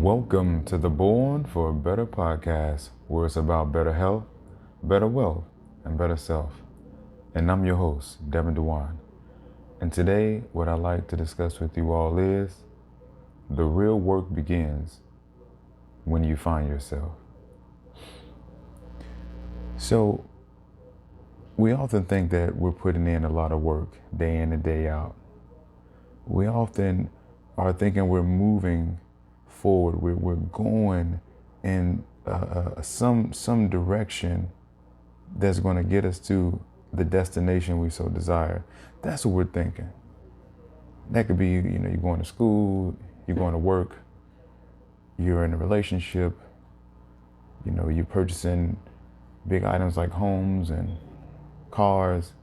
Welcome to the Born for a Better podcast, where it's about better health, better wealth, and better self. And I'm your host, Devin.djwan. And today, what I'd like to discuss with you all is the real work begins when you find yourself. So, we often think that we're putting in a lot of work day in and day out. We often are thinking we're moving forward. We're going in some direction that's going to get us to the destination we so desire. That's what we're thinking. That could be, you're going to school, you're going to work, you're in a relationship, you're purchasing big items like homes and cars.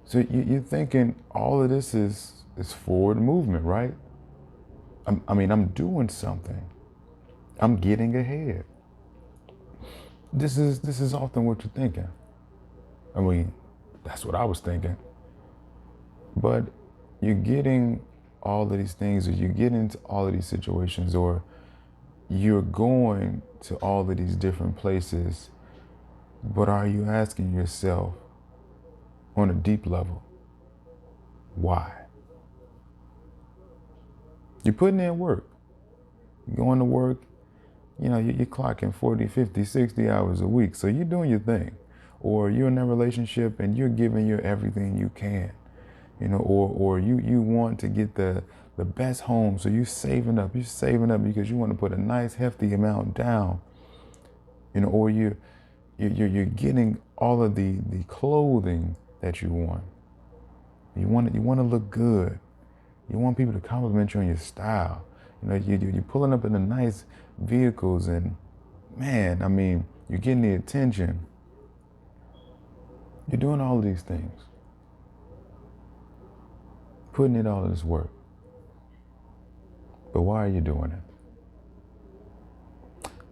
So you're thinking all of this is forward movement, right? I'm doing something. I'm getting ahead. This is often what you're thinking. That's what I was thinking. But you're getting all of these things, or you get into all of these situations, or you're going to all of these different places. But are you asking yourself on a deep level, why? You're putting in work. You're going to work, you're clocking 40, 50, 60 hours a week. So you're doing your thing. Or you're in a relationship and you're giving your everything you can. Or you want to get the best home. So you're saving up because you want to put a nice hefty amount down. Or you're getting all of the clothing that you want. You want to look good. You want people to compliment you on your style. You're pulling up in the nice vehicles, and you're getting the attention. You're doing all of these things, putting in all of this work. But why are you doing it?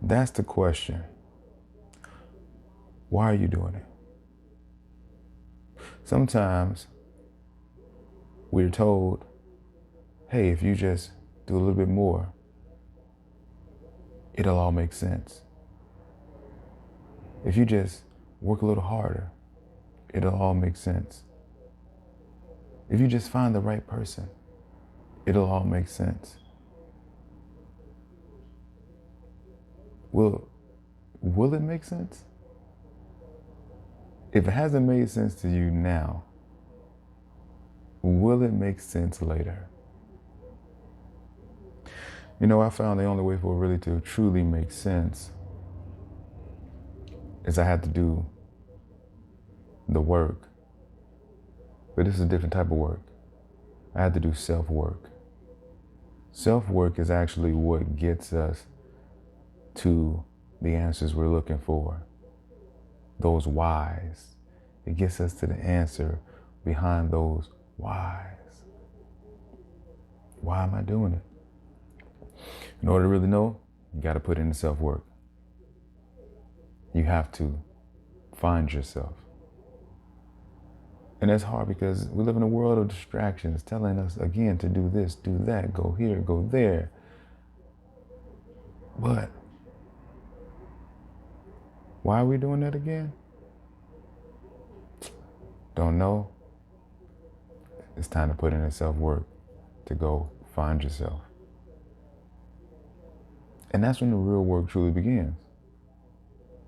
That's the question. Why are you doing it? Sometimes we're told, hey, if you just do a little bit more, it'll all make sense. If you just work a little harder, it'll all make sense. If you just find the right person, it'll all make sense. Will it make sense? If it hasn't made sense to you now, will it make sense later? I found the only way for it really to truly make sense is I had to do the work. But this is a different type of work. I had to do self-work. Self-work is actually what gets us to the answers we're looking for. Those whys. It gets us to the answer behind those whys. Why am I doing it? In order to really know, you got to put in the self-work. You have to find yourself. And that's hard because we live in a world of distractions telling us, again, to do this, do that, go here, go there. But why are we doing that again? Don't know. It's time to put in the self-work to go find yourself. And that's when the real work truly begins.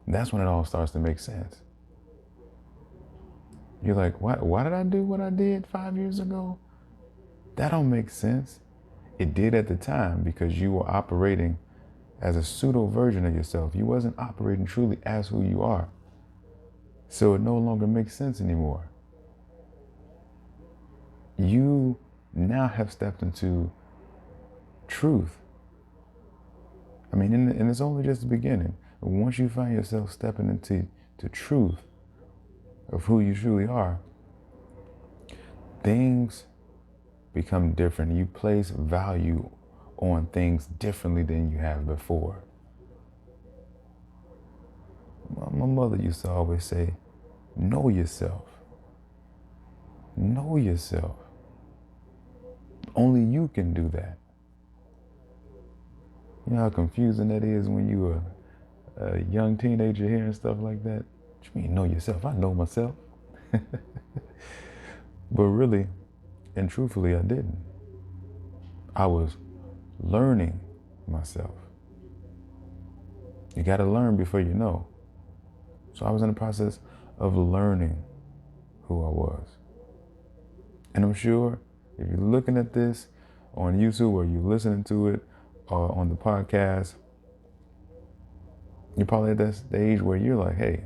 That's when it all starts to make sense. You're like, why did I do what I did 5 years ago? That don't make sense. It did at the time because you were operating as a pseudo version of yourself. You wasn't operating truly as who you are. So it no longer makes sense anymore. You now have stepped into truth. And it's only just the beginning. Once you find yourself stepping into truth of who you truly are, things become different. You place value on things differently than you have before. My mother used to always say, know yourself. Know yourself. Only you can do that. You know how confusing that is when you are a young teenager hearing stuff like that? What you mean, know yourself? I know myself. But really and truthfully, I didn't. I was learning myself. You got to learn before you know. So I was in the process of learning who I was. And I'm sure if you're looking at this on YouTube or you're listening to it on the podcast, you're probably at that stage where you're like, hey,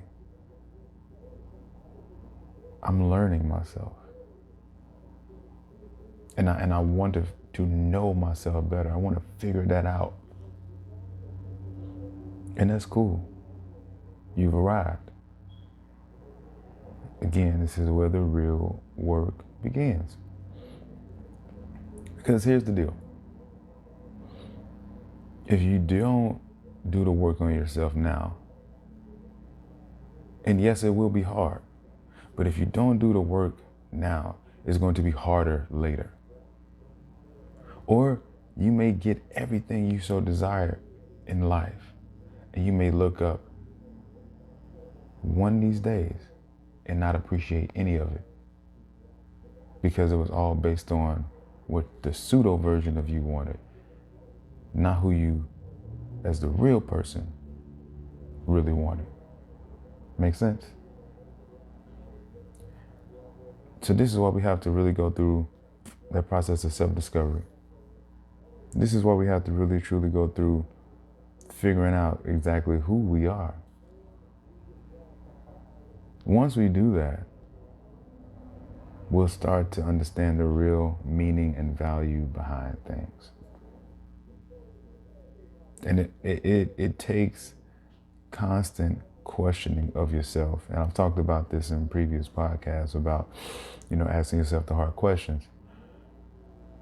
I'm learning myself. And I want to know myself better. I want to figure that out. And that's cool. You've arrived. Again, this is where the real work begins. Because here's the deal. If you don't do the work on yourself now, and yes, it will be hard, but if you don't do the work now, it's going to be harder later. Or you may get everything you so desire in life, and you may look up one of these days and not appreciate any of it because it was all based on what the pseudo version of you wanted, not who you, as the real person, really wanted. Make sense? So this is why we have to really go through that process of self-discovery. This is why we have to really, truly go through figuring out exactly who we are. Once we do that, we'll start to understand the real meaning and value behind things. And it takes constant questioning of yourself. And I've talked about this in previous podcasts about, asking yourself the hard questions.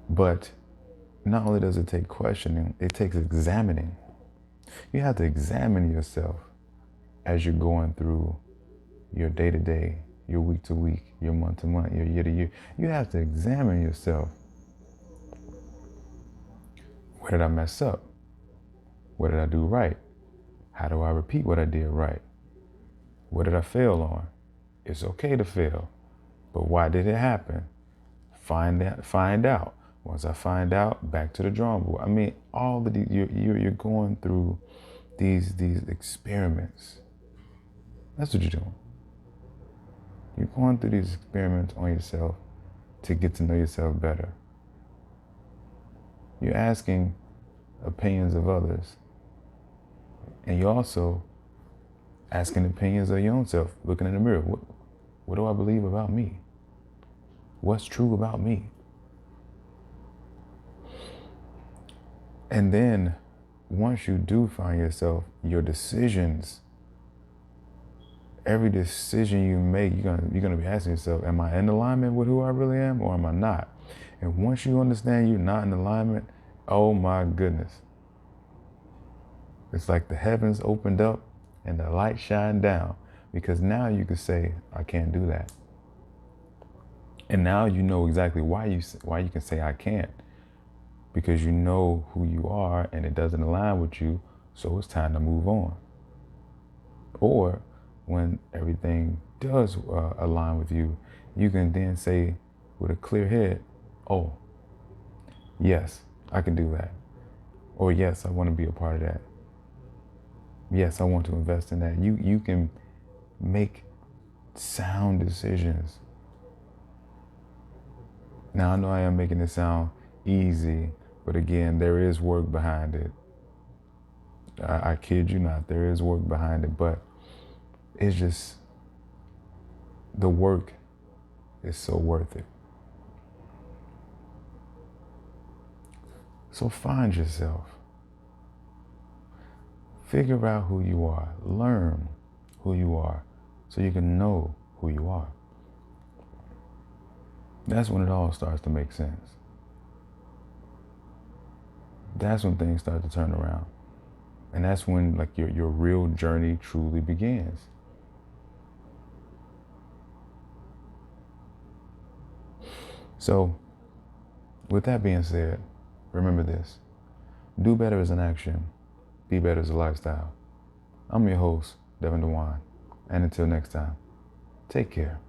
But not only does it take questioning, it takes examining. You have to examine yourself as you're going through your day-to-day, your week-to-week, your month-to-month, your year-to-year. You have to examine yourself. Where did I mess up? What did I do right? How do I repeat what I did right? What did I fail on? It's okay to fail, but why did it happen? Find out. Once I find out, back to the drawing board. I mean, all of these, you're going through these experiments. That's what you're doing. You're going through these experiments on yourself to get to know yourself better. You're asking opinions of others. And you're also asking opinions of your own self, looking in the mirror. What do I believe about me? What's true about me? And then once you do find yourself, your decisions, every decision you make, you're gonna be asking yourself, am I in alignment with who I really am, or am I not? And once you understand you're not in alignment, oh my goodness. It's like the heavens opened up and the light shined down, because now you can say, I can't do that. And now you know exactly why you can say I can't, because you know who you are and it doesn't align with you, so it's time to move on. Or when everything does align with you, you can then say with a clear head, oh, yes, I can do that. Or yes, I want to be a part of that. Yes, I want to invest in that. You can make sound decisions. Now, I know I am making it sound easy, but again, there is work behind it. I kid you not, there is work behind it, but it's just, the work is so worth it. So find yourself. Figure out who you are. Learn who you are so you can know who you are. That's when it all starts to make sense. That's when things start to turn around. And that's when like your real journey truly begins. So with that being said, remember this. Do better is an action. Be better is a lifestyle. I'm your host, Devin.djwan. And until next time, take care.